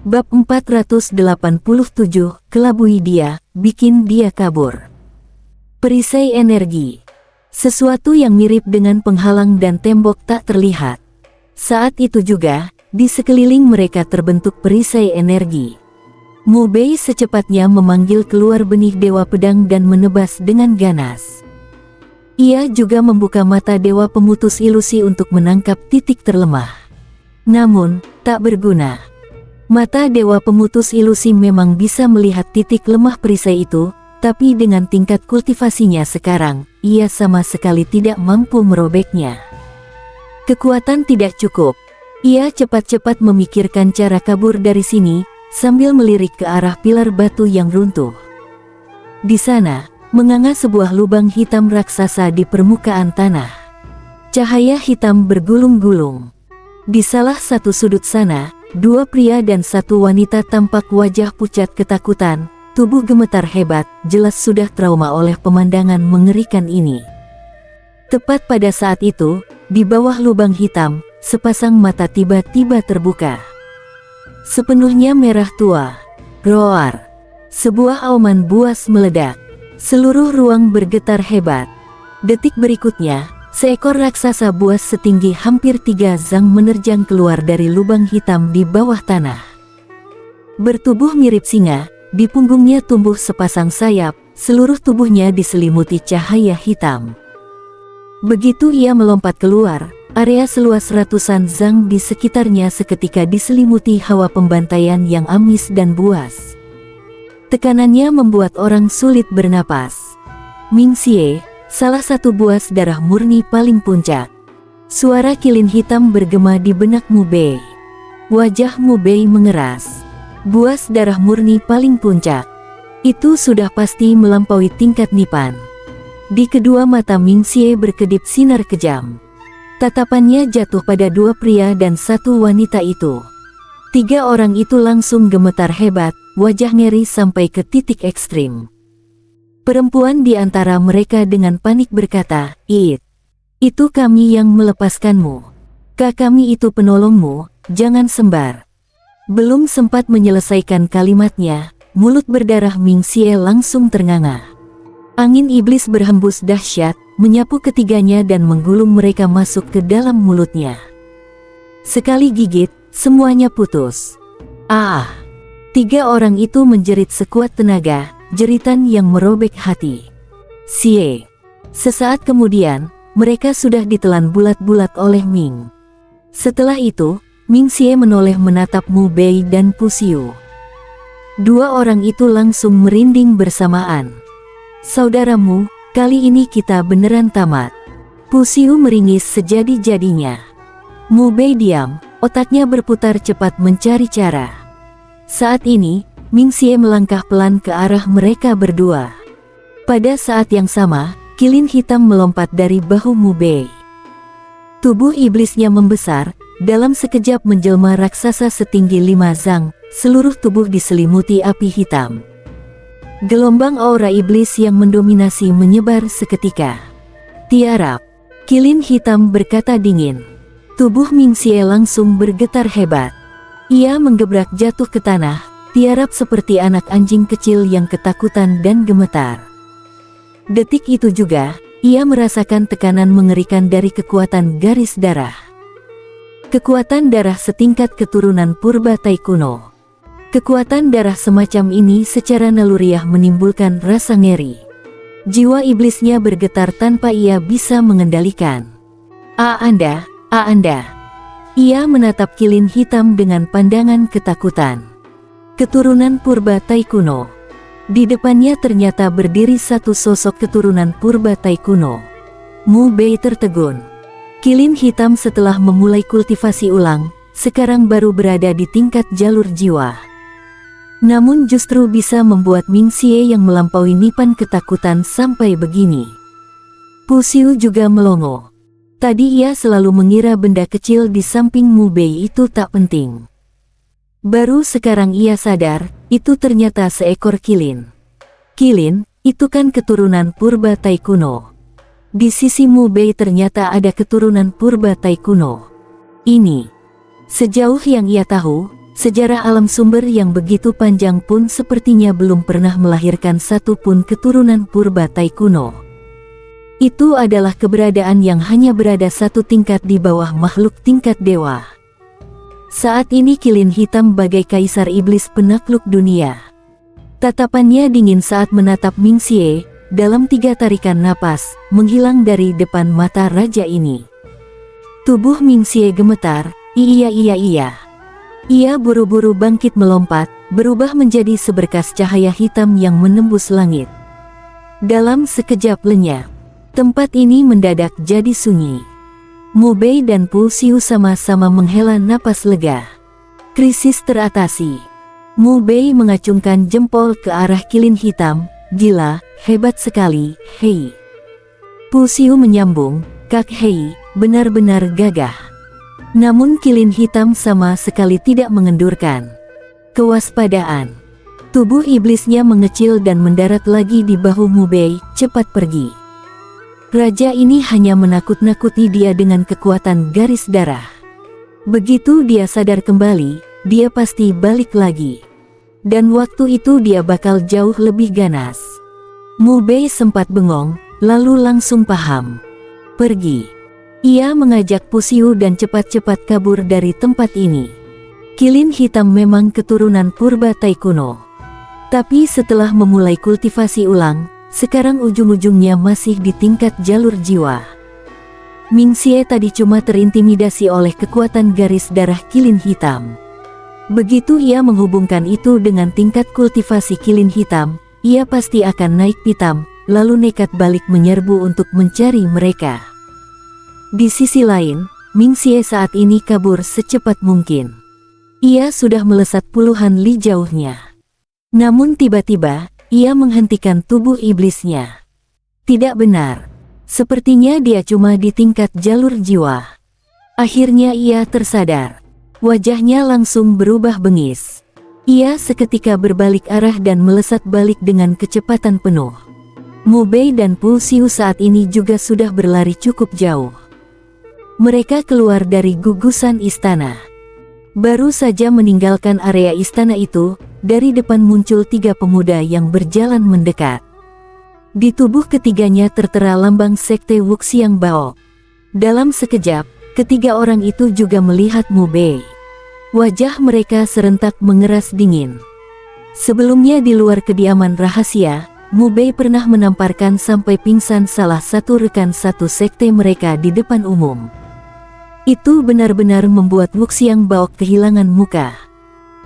Bab 487, kelabui dia, bikin dia kabur. Perisai energi. Sesuatu yang mirip dengan penghalang dan tembok tak terlihat. Saat itu juga, di sekeliling mereka terbentuk perisai energi. Mu Bei secepatnya memanggil keluar benih Dewa Pedang dan menebas dengan ganas. Ia juga membuka mata Dewa Pemutus Ilusi untuk menangkap titik terlemah. Namun, tak berguna. Mata Dewa Pemutus Ilusi memang bisa melihat titik lemah perisai itu, tapi dengan tingkat kultivasinya sekarang, ia sama sekali tidak mampu merobeknya. Kekuatan tidak cukup. Ia cepat-cepat memikirkan cara kabur dari sini, sambil melirik ke arah pilar batu yang runtuh. Di sana, menganga sebuah lubang hitam raksasa di permukaan tanah. Cahaya hitam bergulung-gulung. Di salah satu sudut sana, dua pria dan satu wanita tampak wajah pucat ketakutan, tubuh gemetar hebat, jelas sudah trauma oleh pemandangan mengerikan ini. Tepat pada saat itu, di bawah lubang hitam, sepasang mata tiba-tiba terbuka. Sepenuhnya merah tua. Roar. Sebuah auman buas meledak. Seluruh ruang bergetar hebat. Detik berikutnya, seekor raksasa buas setinggi hampir 3 zang menerjang keluar dari lubang hitam di bawah tanah. Bertubuh mirip singa, di punggungnya tumbuh sepasang sayap, seluruh tubuhnya diselimuti cahaya hitam. Begitu ia melompat keluar, area seluas ratusan zang di sekitarnya seketika diselimuti hawa pembantaian yang amis dan buas. Tekanannya membuat orang sulit bernapas. Ming Xie, salah satu buas darah murni paling puncak. Suara kilin hitam bergema di benak Mu Bei. Wajah Mu Bei mengeras. Buas darah murni paling puncak. Itu sudah pasti melampaui tingkat Nipan. Di kedua mata Ming Xie berkedip sinar kejam. Tatapannya jatuh pada dua pria dan satu wanita itu. 3 orang itu langsung gemetar hebat, wajah ngeri sampai ke titik ekstrim. Perempuan di antara mereka dengan panik berkata, Itu kami yang melepaskanmu. Kami itu penolongmu, jangan sembar." Belum sempat menyelesaikan kalimatnya, mulut berdarah Ming Xie langsung ternganga. Angin iblis berhembus dahsyat, menyapu ketiganya dan menggulung mereka masuk ke dalam mulutnya. Sekali gigit, semuanya putus. 3 orang itu menjerit sekuat tenaga, jeritan yang merobek hati. Xie. Sesaat kemudian, mereka sudah ditelan bulat-bulat oleh Ming. Setelah itu, Ming Xie menoleh menatap Mu Bei dan Pu Xiu. 2 orang itu langsung merinding bersamaan. "Saudaramu, kali ini kita beneran tamat." Pu Xiu meringis sejadi-jadinya. Mu Bei diam, otaknya berputar cepat mencari cara. Saat ini, Ming Xie melangkah pelan ke arah mereka berdua. Pada saat yang sama, kilin hitam melompat dari bahu Mu Bei. Tubuh iblisnya membesar, dalam sekejap menjelma raksasa setinggi 5 zang, seluruh tubuh diselimuti api hitam. Gelombang aura iblis yang mendominasi menyebar seketika. "Tiarap." Kilin hitam berkata dingin. Tubuh Ming Xie langsung bergetar hebat. Ia menggebrak jatuh ke tanah, tiarap seperti anak anjing kecil yang ketakutan dan gemetar. Detik itu juga, ia merasakan tekanan mengerikan dari kekuatan garis darah. Kekuatan darah setingkat keturunan purba Tai kuno. Kekuatan darah semacam ini secara naluriah menimbulkan rasa ngeri. Jiwa iblisnya bergetar tanpa ia bisa mengendalikan. Anda. Ia menatap kilin hitam dengan pandangan ketakutan. Keturunan purba Tai kuno. Di depannya ternyata berdiri satu sosok keturunan purba Tai kuno. Mu Bei tertegun. Kilin hitam setelah memulai kultivasi ulang, sekarang baru berada di tingkat jalur jiwa. Namun justru bisa membuat Ming Xie yang melampaui Nipan ketakutan sampai begini. Pu Xiu juga melongo. Tadi ia selalu mengira benda kecil di samping Mu Bei itu tak penting. Baru sekarang ia sadar, itu ternyata seekor kilin. Kilin, itu kan keturunan purba Tai kuno. Di sisi Mu Bei ternyata ada keturunan purba Tai kuno. Ini, sejauh yang ia tahu, Sejarah alam sumber yang begitu panjang pun sepertinya belum pernah melahirkan satu pun keturunan purba Tai kuno. Itu adalah keberadaan yang hanya berada satu tingkat di bawah makhluk tingkat dewa. Saat ini kilin hitam bagai kaisar iblis penakluk dunia. Tatapannya dingin saat menatap Mingxie, dalam 3 tarikan napas, menghilang dari depan mata raja ini. Tubuh Mingxie gemetar, iya. Ia buru-buru bangkit melompat, berubah menjadi seberkas cahaya hitam yang menembus langit. Dalam sekejap lenyap, tempat ini mendadak jadi sunyi. Mu Bei dan Pu Xiu sama-sama menghela napas lega. Krisis teratasi. Mu Bei mengacungkan jempol ke arah kilin hitam. Gila, hebat sekali, Hei. Pu Xiu menyambung, Kak Hei, benar-benar gagah. Namun kilin hitam sama sekali tidak mengendurkan kewaspadaan. Tubuh iblisnya mengecil dan mendarat lagi di bahu Mu Bei, cepat pergi. Raja ini hanya menakut-nakuti dia dengan kekuatan garis darah. Begitu dia sadar kembali, dia pasti balik lagi. Dan waktu itu dia bakal jauh lebih ganas. Mu Bei sempat bengong, lalu langsung paham. Pergi. Ia mengajak Pu Xiu dan cepat-cepat kabur dari tempat ini. Kilin hitam memang keturunan purba Tai kuno. Tapi setelah memulai kultivasi ulang, sekarang ujung-ujungnya masih di tingkat jalur jiwa. Mingxie tadi cuma terintimidasi oleh kekuatan garis darah kilin hitam. Begitu ia menghubungkan itu dengan tingkat kultivasi kilin hitam, ia pasti akan naik pitam, lalu nekat balik menyerbu untuk mencari mereka. Di sisi lain, Mingxie saat ini kabur secepat mungkin. Ia sudah melesat puluhan li jauhnya. Namun tiba-tiba, ia menghentikan tubuh iblisnya. Tidak benar. Sepertinya dia cuma di tingkat jalur jiwa. Akhirnya ia tersadar. Wajahnya langsung berubah bengis. Ia seketika berbalik arah dan melesat balik dengan kecepatan penuh. Mu Bei dan Pu Xiu saat ini juga sudah berlari cukup jauh. Mereka keluar dari gugusan istana. Baru saja meninggalkan area istana itu, dari depan muncul 3 pemuda yang berjalan mendekat. Di tubuh ketiganya tertera lambang sekte Wuxiang Bao. Dalam sekejap, ketiga orang itu juga melihat Mu Bei. Wajah mereka serentak mengeras dingin. Sebelumnya di luar kediaman rahasia, Mu Bei pernah menamparkan sampai pingsan salah satu rekan satu sekte mereka di depan umum. Itu benar-benar membuat Wuxiang Bao kehilangan muka.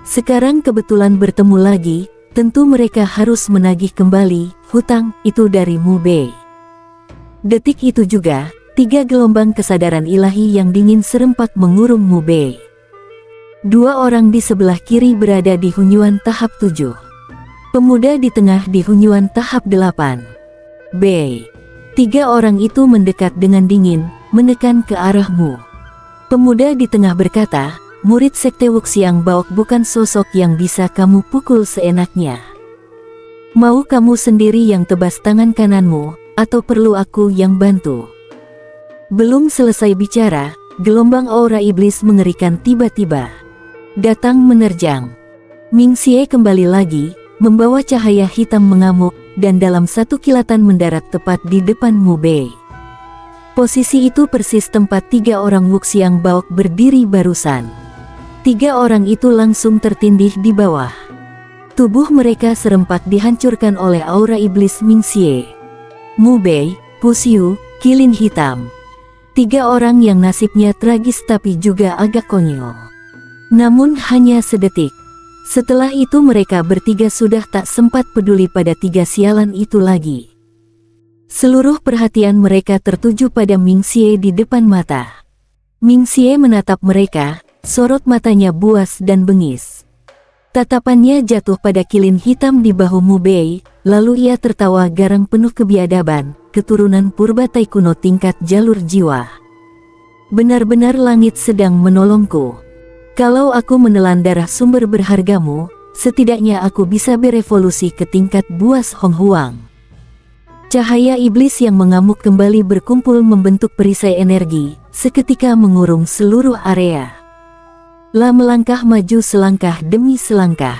Sekarang kebetulan bertemu lagi, tentu mereka harus menagih kembali hutang itu dari Mu Bei. Detik itu juga, 3 gelombang kesadaran ilahi yang dingin serempak mengurung Mu Bei. 2 orang di sebelah kiri berada di hunyuan tahap 7. Pemuda di tengah di hunyuan tahap 8. Bei. 3 orang itu mendekat dengan dingin, menekan ke arah Mu. Pemuda di tengah berkata, murid sekte Wuxiang Bao bukan sosok yang bisa kamu pukul seenaknya. Mau kamu sendiri yang tebas tangan kananmu, atau perlu aku yang bantu? Belum selesai bicara, gelombang aura iblis mengerikan tiba-tiba datang menerjang. Mingxie kembali lagi, membawa cahaya hitam mengamuk, dan dalam satu kilatan mendarat tepat di depan Mu Bei. Posisi itu persis tempat 3 orang Wuxiang Bao berdiri barusan. 3 orang itu langsung tertindih di bawah. Tubuh mereka serempak dihancurkan oleh aura iblis Mingxie. Mu Bei, Pu Xiu, kilin hitam. 3 orang yang nasibnya tragis tapi juga agak konyol. Namun hanya sedetik. Setelah itu mereka bertiga sudah tak sempat peduli pada 3 sialan itu lagi. Seluruh perhatian mereka tertuju pada Mingxie di depan mata. Mingxie menatap mereka, sorot matanya buas dan bengis. Tatapannya jatuh pada kilin hitam di bahu Mu Bei, lalu ia tertawa garang penuh kebiadaban, keturunan purba Tai kuno tingkat jalur jiwa. Benar-benar langit sedang menolongku. Kalau aku menelan darah sumber berhargamu, setidaknya aku bisa berevolusi ke tingkat buas Hong Huang. Cahaya iblis yang mengamuk kembali berkumpul membentuk perisai energi, seketika mengurung seluruh area. La melangkah maju selangkah demi selangkah.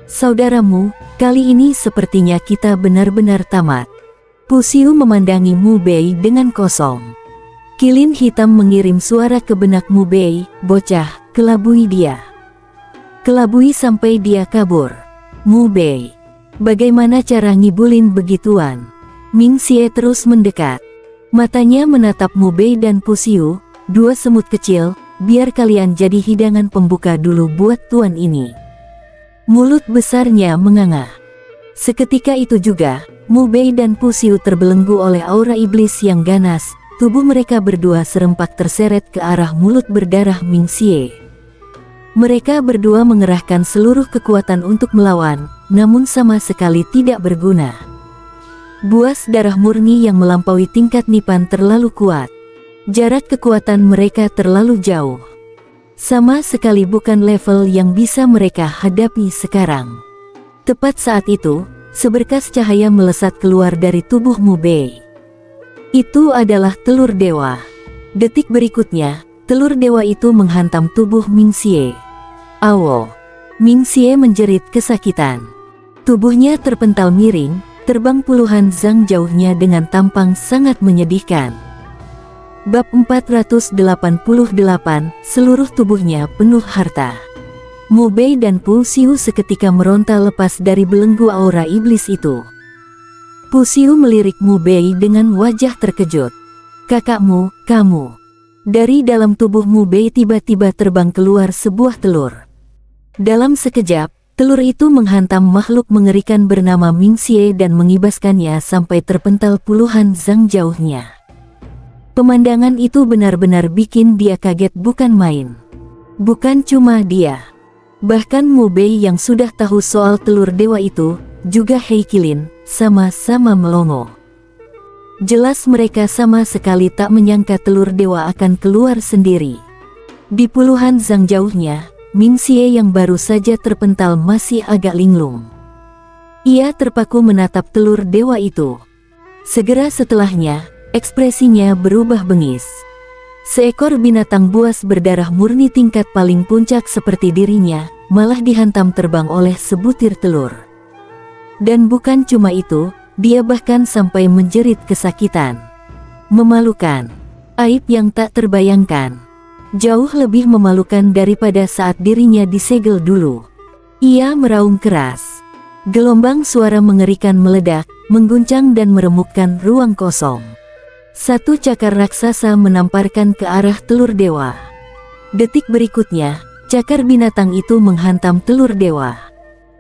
Saudaramu, kali ini sepertinya kita benar-benar tamat. Pusiu memandangi Mu Bei dengan kosong. Kilin hitam mengirim suara ke benak Mu Bei, bocah, kelabui dia. Kelabui sampai dia kabur. Mu Bei, bagaimana cara ngibulin begituan? Ming Xie terus mendekat. Matanya menatap Mu Bei dan Pusiu, dua semut kecil, biar kalian jadi hidangan pembuka dulu buat tuan ini. Mulut besarnya menganga. Seketika itu juga, Mu Bei dan Pusiu terbelenggu oleh aura iblis yang ganas, tubuh mereka berdua serempak terseret ke arah mulut berdarah Ming Xie. Mereka berdua mengerahkan seluruh kekuatan untuk melawan, namun sama sekali tidak berguna. Buas darah murni yang melampaui tingkat Nipan terlalu kuat. Jarak kekuatan mereka terlalu jauh. Sama sekali bukan level yang bisa mereka hadapi sekarang. Tepat saat itu, seberkas cahaya melesat keluar dari tubuh Mu Bei. Itu adalah telur dewa. Detik berikutnya, telur dewa itu menghantam tubuh Ming Xie. Awo! Ming Xie menjerit kesakitan. Tubuhnya terpental miring, terbang puluhan zang jauhnya dengan tampang sangat menyedihkan. Bab 488, seluruh tubuhnya penuh harta. Mu Bei dan Pusiu seketika meronta lepas dari belenggu aura iblis itu. Pusiu melirik Mu Bei dengan wajah terkejut. Kakakmu, kamu. Dari dalam tubuh Mu Bei tiba-tiba terbang keluar sebuah telur. Dalam sekejap, telur itu menghantam makhluk mengerikan bernama Ming Xie dan mengibaskannya sampai terpental puluhan zang jauhnya. Pemandangan itu benar-benar bikin dia kaget bukan main. Bukan cuma dia. Bahkan Mu Bei yang sudah tahu soal telur dewa itu, juga Hei Kilin, sama-sama melongo. Jelas mereka sama sekali tak menyangka telur dewa akan keluar sendiri. Di puluhan zang jauhnya, Ming Xie yang baru saja terpental masih agak linglung. Ia terpaku menatap telur dewa itu. Segera setelahnya, ekspresinya berubah bengis. Seekor binatang buas berdarah murni tingkat paling puncak seperti dirinya, malah dihantam terbang oleh sebutir telur. Dan bukan cuma itu, dia bahkan sampai menjerit kesakitan. Memalukan. Aib yang tak terbayangkan. Jauh lebih memalukan daripada saat dirinya disegel dulu. Ia meraung keras. Gelombang suara mengerikan meledak, mengguncang dan meremukkan ruang kosong. Satu cakar raksasa menamparkan ke arah telur dewa. Detik berikutnya, cakar binatang itu menghantam telur dewa.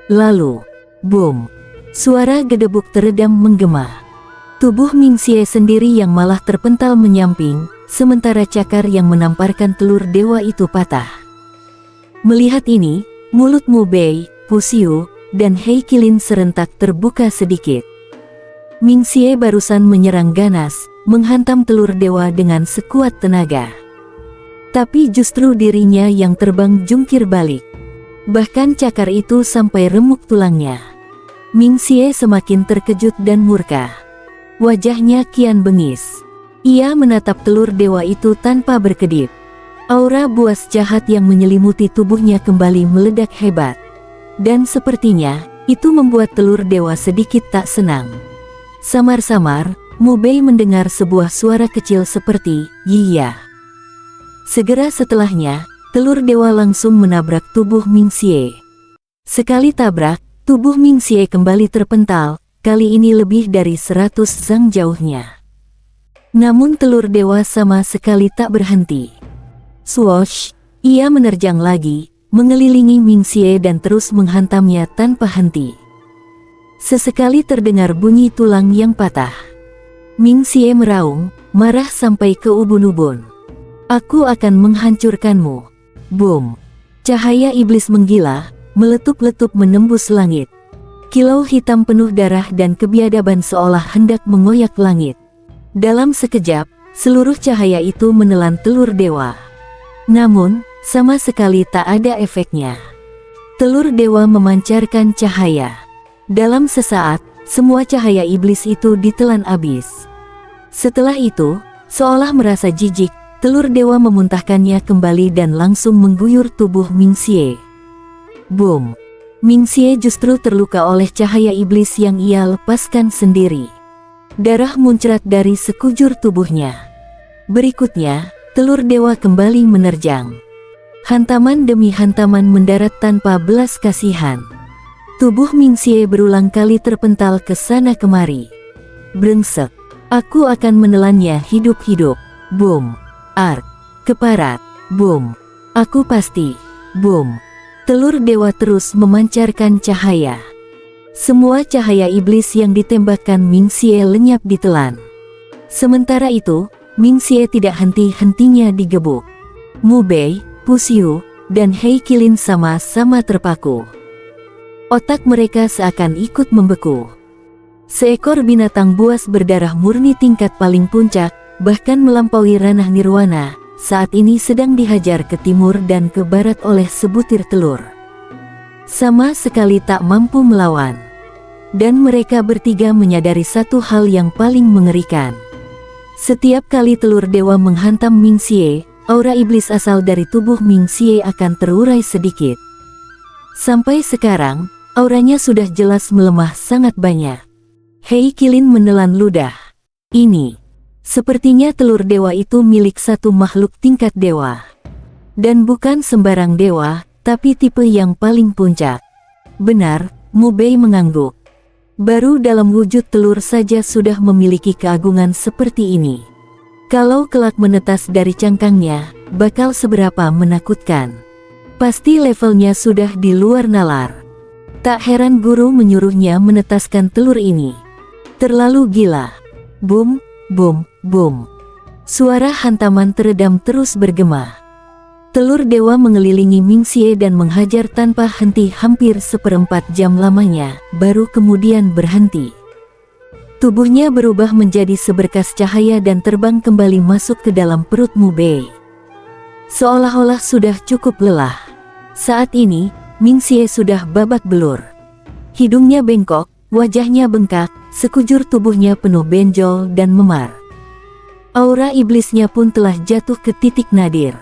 Lalu, boom! Suara gedebuk teredam menggema. Tubuh Ming Xie sendiri yang malah terpental menyamping, sementara cakar yang menamparkan telur dewa itu patah. Melihat ini, mulut Mu Bei, Pusiu, dan Hei Kilin serentak terbuka sedikit. Ming Xie barusan menyerang ganas, menghantam telur dewa dengan sekuat tenaga. Tapi justru dirinya yang terbang jungkir balik. Bahkan cakar itu sampai remuk tulangnya. Ming Xie semakin terkejut dan murka. Wajahnya kian bengis. Ia menatap telur dewa itu tanpa berkedip. Aura buas jahat yang menyelimuti tubuhnya kembali meledak hebat. Dan sepertinya, itu membuat telur dewa sedikit tak senang. Samar-samar, Mu Bei mendengar sebuah suara kecil seperti, "Iya." Segera setelahnya, telur dewa langsung menabrak tubuh Ming Xie. Sekali tabrak, tubuh Ming Xie kembali terpental, kali ini lebih dari 100 zang jauhnya. Namun telur dewa sama sekali tak berhenti. Swoosh! Ia menerjang lagi, mengelilingi Ming Xie dan terus menghantamnya tanpa henti. Sesekali terdengar bunyi tulang yang patah. Ming Xie meraung, marah sampai ke ubun-ubun. "Aku akan menghancurkanmu." Boom! Cahaya iblis menggila, meletup-letup menembus langit. Kilau hitam penuh darah dan kebiadaban seolah hendak mengoyak langit. Dalam sekejap, seluruh cahaya itu menelan telur dewa. Namun, sama sekali tak ada efeknya. Telur dewa memancarkan cahaya. Dalam sesaat, semua cahaya iblis itu ditelan abis. Setelah itu, seolah merasa jijik, telur dewa memuntahkannya kembali dan langsung mengguyur tubuh Mingxie. Boom! Mingxie justru terluka oleh cahaya iblis yang ia lepaskan sendiri. Darah muncrat dari sekujur tubuhnya. Berikutnya, telur dewa kembali menerjang. Hantaman demi hantaman mendarat tanpa belas kasihan. Tubuh Mingxie berulang kali terpental ke sana kemari. Brengsek, aku akan menelannya hidup-hidup. Boom. Ark. Keparat. Boom. Aku pasti. Boom. Telur dewa terus memancarkan cahaya. Semua cahaya iblis yang ditembakkan Mingxie lenyap ditelan. Sementara itu, Mingxie tidak henti-hentinya digebuk. Mu Bei, Puxiu, dan Hei Qilin sama-sama terpaku. Otak mereka seakan ikut membeku. Seekor binatang buas berdarah murni tingkat paling puncak, bahkan melampaui ranah nirwana, saat ini sedang dihajar ke timur dan ke barat oleh sebutir telur. Sama sekali tak mampu melawan. Dan mereka bertiga menyadari satu hal yang paling mengerikan. Setiap kali telur dewa menghantam Mingxie, aura iblis asal dari tubuh Mingxie akan terurai sedikit. Sampai sekarang, auranya sudah jelas melemah sangat banyak. Hei Qilin menelan ludah. Ini, sepertinya telur dewa itu milik satu makhluk tingkat dewa. Dan bukan sembarang dewa, tapi tipe yang paling puncak. Benar, Mu Bei mengangguk. Baru dalam wujud telur saja sudah memiliki keagungan seperti ini. Kalau kelak menetas dari cangkangnya, bakal seberapa menakutkan. Pasti levelnya sudah di luar nalar. Tak heran guru menyuruhnya menetaskan telur ini. Terlalu gila. Boom, boom, boom. Suara hantaman teredam terus bergema. Telur dewa mengelilingi Mingxie dan menghajar tanpa henti hampir 1/4 jam lamanya, baru kemudian berhenti. Tubuhnya berubah menjadi seberkas cahaya dan terbang kembali masuk ke dalam perut Mu Bei. Seolah-olah sudah cukup lelah. Saat ini, Mingxie sudah babak belur. Hidungnya bengkok, wajahnya bengkak, sekujur tubuhnya penuh benjol dan memar. Aura iblisnya pun telah jatuh ke titik nadir.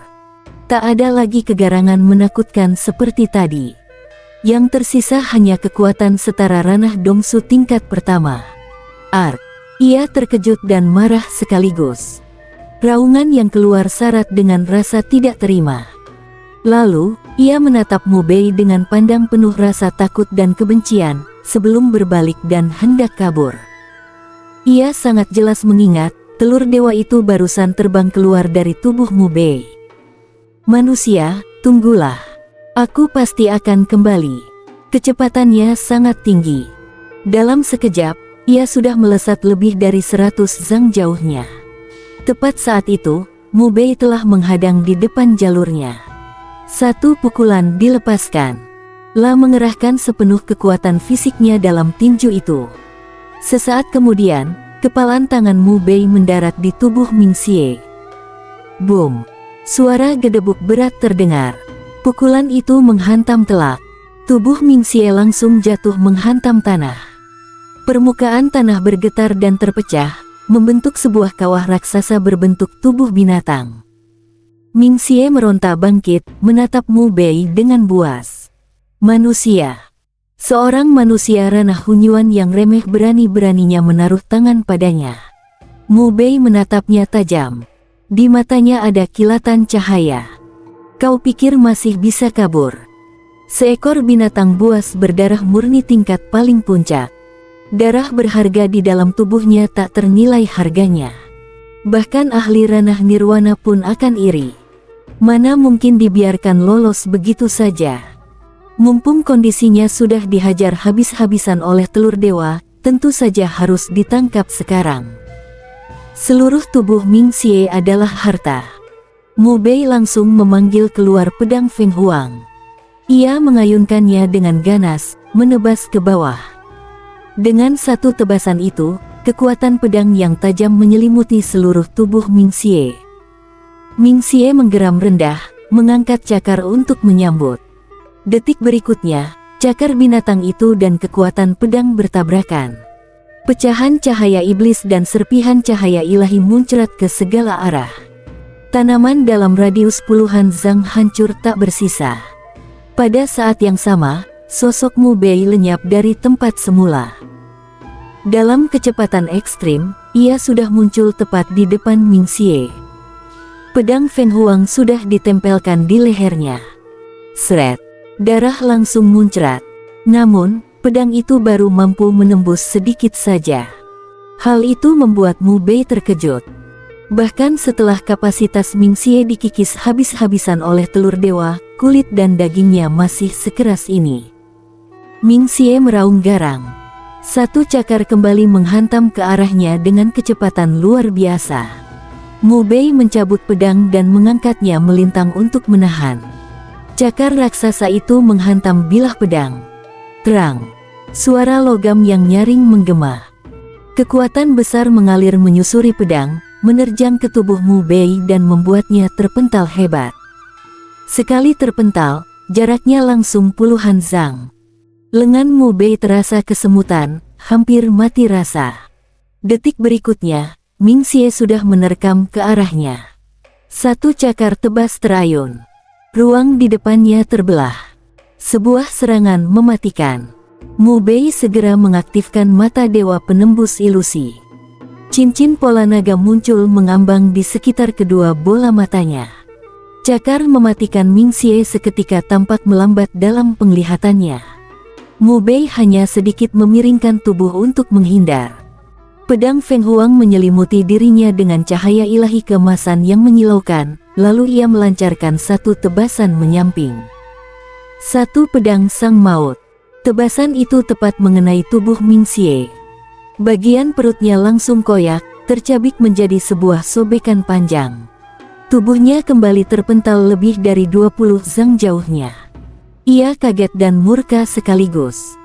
Tak ada lagi kegarangan menakutkan seperti tadi. Yang tersisa hanya kekuatan setara ranah Dongsu tingkat pertama. Ark. Ia terkejut dan marah sekaligus. Raungan yang keluar syarat dengan rasa tidak terima. Lalu, ia menatap Mu Bei dengan pandang penuh rasa takut dan kebencian, sebelum berbalik dan hendak kabur. Ia sangat jelas mengingat, telur dewa itu barusan terbang keluar dari tubuh Mu Bei. Manusia, tunggulah. Aku pasti akan kembali. Kecepatannya sangat tinggi. Dalam sekejap, ia sudah melesat lebih dari 100 zang jauhnya. Tepat saat itu, Mu Bei telah menghadang di depan jalurnya. Satu pukulan dilepaskan. La mengerahkan sepenuh kekuatan fisiknya dalam tinju itu. Sesaat kemudian, kepalan tangan Mu Bei mendarat di tubuh Mingxie. Boom! Suara gedebuk berat terdengar. Pukulan itu menghantam telak. Tubuh Mingxie langsung jatuh menghantam tanah. Permukaan tanah bergetar dan terpecah, membentuk sebuah kawah raksasa berbentuk tubuh binatang. Mingxie meronta bangkit, menatap Mu Bei dengan buas. Manusia. Seorang manusia ranah Hunyuan yang remeh berani-beraninya menaruh tangan padanya. Mu Bei menatapnya tajam. Di matanya ada kilatan cahaya. Kau pikir masih bisa kabur? Seekor binatang buas berdarah murni tingkat paling puncak. Darah berharga di dalam tubuhnya tak ternilai harganya. Bahkan ahli ranah nirwana pun akan iri. Mana mungkin dibiarkan lolos begitu saja. Mumpung kondisinya sudah dihajar habis-habisan oleh telur dewa, tentu saja harus ditangkap sekarang. Seluruh tubuh Mingxie adalah harta. Mu Bei langsung memanggil keluar pedang Feng Huang. Ia mengayunkannya dengan ganas, menebas ke bawah. Dengan satu tebasan itu, kekuatan pedang yang tajam menyelimuti seluruh tubuh Mingxie. Mingxie menggeram rendah, mengangkat cakar untuk menyambut. Detik berikutnya, cakar binatang itu dan kekuatan pedang bertabrakan. Pecahan cahaya iblis dan serpihan cahaya ilahi muncrat ke segala arah. Tanaman dalam radius puluhan zang hancur tak bersisa. Pada saat yang sama, sosok Mu Bei lenyap dari tempat semula. Dalam kecepatan ekstrim, ia sudah muncul tepat di depan Ming Xie. Pedang Feng Huang sudah ditempelkan di lehernya. Sret, darah langsung muncrat. Namun, pedang itu baru mampu menembus sedikit saja. Hal itu membuat Mu Bei terkejut. Bahkan setelah kapasitas Ming Xie dikikis habis-habisan oleh telur dewa, kulit dan dagingnya masih sekeras ini. Ming Xie meraung garang. Satu cakar kembali menghantam ke arahnya dengan kecepatan luar biasa. Mu Bei mencabut pedang dan mengangkatnya melintang untuk menahan. Cakar raksasa itu menghantam bilah pedang. Terang. Suara logam yang nyaring menggema. Kekuatan besar mengalir menyusuri pedang, menerjang ke tubuh Mu Bei dan membuatnya terpental hebat. Sekali terpental, jaraknya langsung puluhan zang. Lengan Mu Bei terasa kesemutan, hampir mati rasa. Detik berikutnya, Ming Xie sudah menerkam ke arahnya. Satu cakar tebas terayun. Ruang di depannya terbelah. Sebuah serangan mematikan. Mu Bei segera mengaktifkan mata dewa penembus ilusi. Cincin pola naga muncul mengambang di sekitar kedua bola matanya. Cakar mematikan Ming Xie seketika tampak melambat dalam penglihatannya. Mu Bei hanya sedikit memiringkan tubuh untuk menghindar. Pedang Feng Huang menyelimuti dirinya dengan cahaya ilahi keemasan yang menyilaukan, lalu ia melancarkan satu tebasan menyamping. Satu pedang sang maut. Tebasan itu tepat mengenai tubuh Ming Xie. Bagian perutnya langsung koyak, tercabik menjadi sebuah sobekan panjang. Tubuhnya kembali terpental lebih dari 20 zang jauhnya. Ia kaget dan murka sekaligus.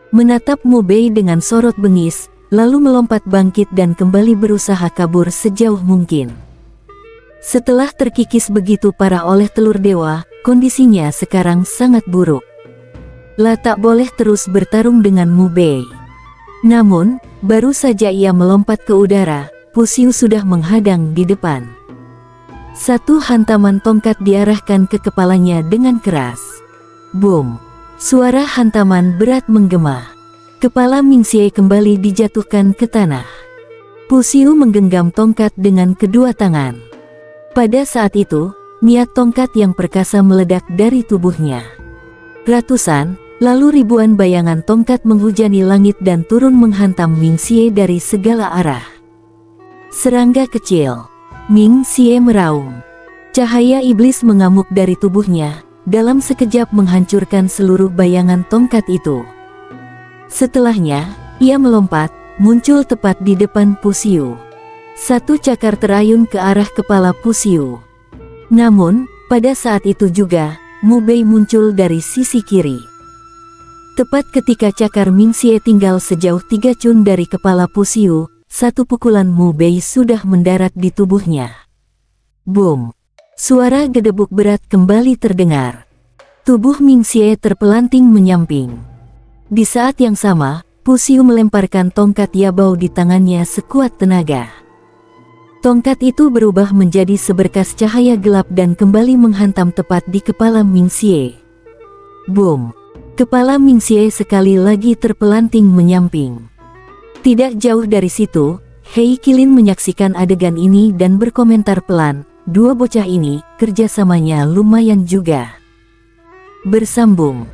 Menatap Mu Bei dengan sorot bengis, lalu melompat bangkit dan kembali berusaha kabur sejauh mungkin. Setelah terkikis begitu parah oleh telur dewa, kondisinya sekarang sangat buruk. La tak boleh terus bertarung dengan Mu Bei. Namun, baru saja ia melompat ke udara, Pu Xiu sudah menghadang di depan. Satu hantaman tongkat diarahkan ke kepalanya dengan keras. Boom! Suara hantaman berat menggema. Kepala Ming Xie kembali dijatuhkan ke tanah. Pu Xiu menggenggam tongkat dengan kedua tangan. Pada saat itu, niat tongkat yang perkasa meledak dari tubuhnya. Ratusan, lalu ribuan bayangan tongkat menghujani langit dan turun menghantam Ming Xie dari segala arah. Serangga kecil. Ming Xie meraung. Cahaya iblis mengamuk dari tubuhnya, dalam sekejap menghancurkan seluruh bayangan tongkat itu. Setelahnya, ia melompat, muncul tepat di depan Pu Xiu. Satu cakar terayun ke arah kepala Pu Xiu. Namun, pada saat itu juga, Mu Bei muncul dari sisi kiri. Tepat ketika cakar Ming Xie tinggal sejauh 3 cun dari kepala Pu Xiu, satu pukulan Mu Bei sudah mendarat di tubuhnya. Boom! Suara gedebuk berat kembali terdengar. Tubuh Ming Xie terpelanting menyamping. Di saat yang sama, Pu Xiu melemparkan tongkat Yabao di tangannya sekuat tenaga. Tongkat itu berubah menjadi seberkas cahaya gelap dan kembali menghantam tepat di kepala Ming Xie. Boom! Kepala Ming Xie sekali lagi terpelanting menyamping. Tidak jauh dari situ, Hei Qilin menyaksikan adegan ini dan berkomentar pelan, dua bocah ini, kerjasamanya lumayan juga. Bersambung.